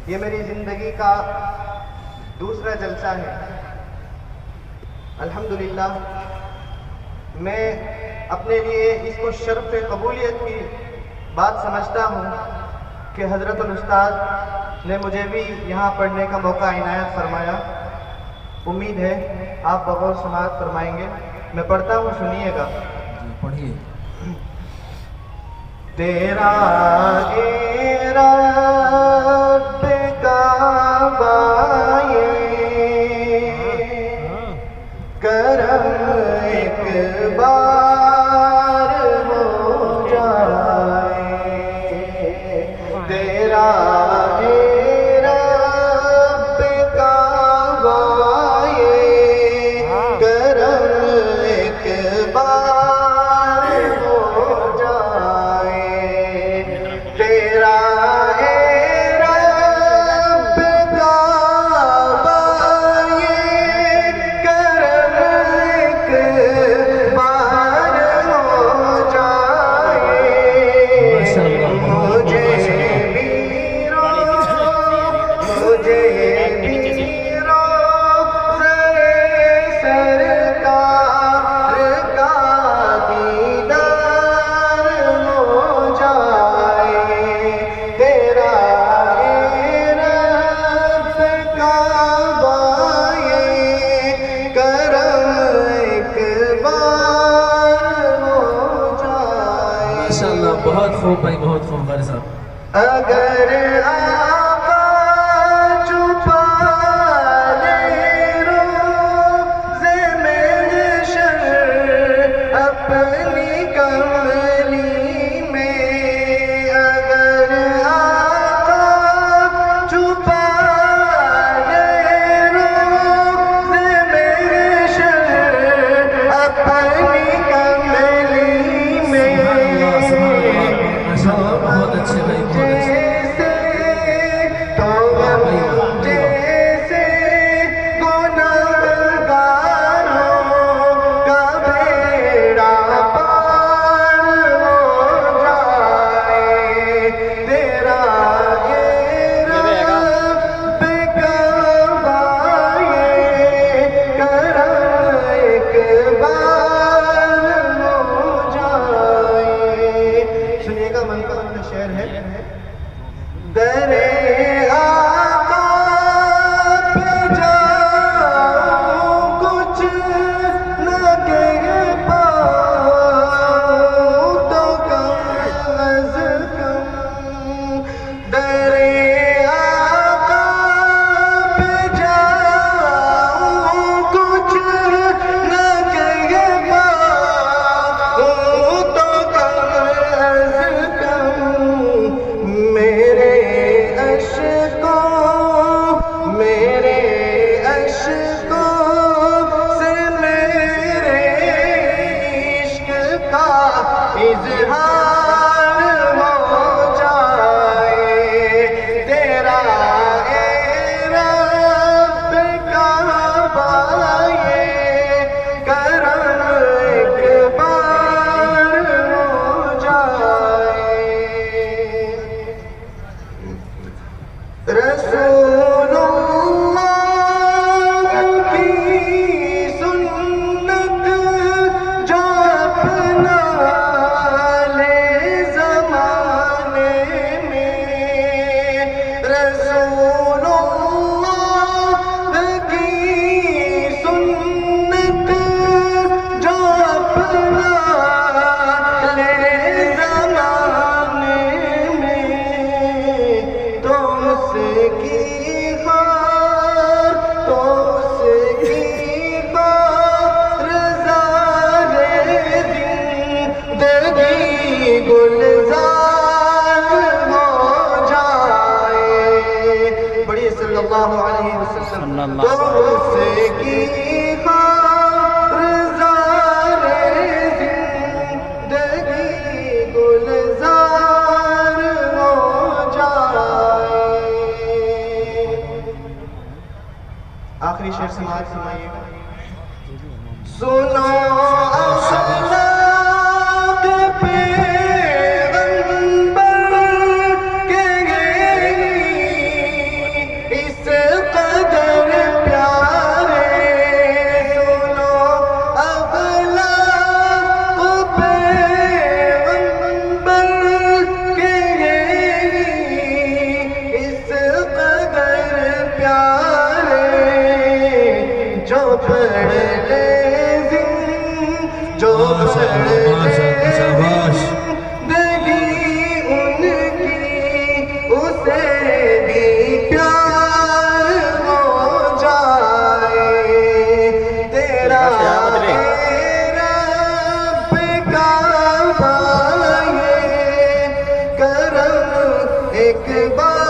یہ میری زندگی کا دوسرا جلسہ ہے۔ الحمدللہ میں اپنے لیے اس کو شرف قبولیت کی بات سمجھتا ہوں کہ حضرت الاستاذ نے مجھے بھی یہاں پڑھنے کا موقع عنایت فرمایا۔ امید ہے آپ بغور سماعت فرمائیں گے۔ میں پڑھتا ہوں، سنیے گا۔ پڑھیے۔ تیرا اے رب کعبہ کرم ایک بار ہو جائے، تیرا اے رب کعبہ کرم ایک بار ہو جائے، تیرا اے رب کعبہ کرم ایک بار ہو جائے، مجھے بھی روزے سرکار کا دیدار ہو جائے، تیرا اے رب کعبہ کرم ایک بار ہو جائے۔ ماشاءاللہ، بہت خوب بھائی، بہت خوب قاری صاحب۔ اگر آقا چھپا لے روزے محشر اپنی کملی میں، اگر آقا چھپا لے روزے محشر اپنی کملی میں، ماشاءاللہ، بہت اچھے بھائی، بہت اچھے۔ جیسے گنہگاروں کا بیڑا پار ہو جائے، تیرا اے رب کعبہ کرم ایک بار ہو جائے۔ سنیے گا، من کا شعر ہے۔ درے آقا پہ جاؤں کچھ نہ کہہ پاؤں تو کم از کم، درے آقا پہ جاؤں کچھ نہ کہہ پاؤں تو کم از کم، میرے عشقوں سے میرے عشق کا اظہار ہو جائے، تیرا اے رب کعبہ کرم ایک بار ہو جائے۔ رسول اللہ کی سنت جو اپنا لے زمانے میں، رسول اللہ کی سنت جو اپنا لے زمانے میں، تو اس کی خار، تو اس کی خار زارے زندگی گلزار ہو جائے، پڑھیے صلی اللہ علیہ وسلم، تو اس کی خار زارے زندگی گلزار ہو جائے۔ آخری شعر سماعت فرمائیے گا۔ سنو اخلاق پیغمبر کے ایک بار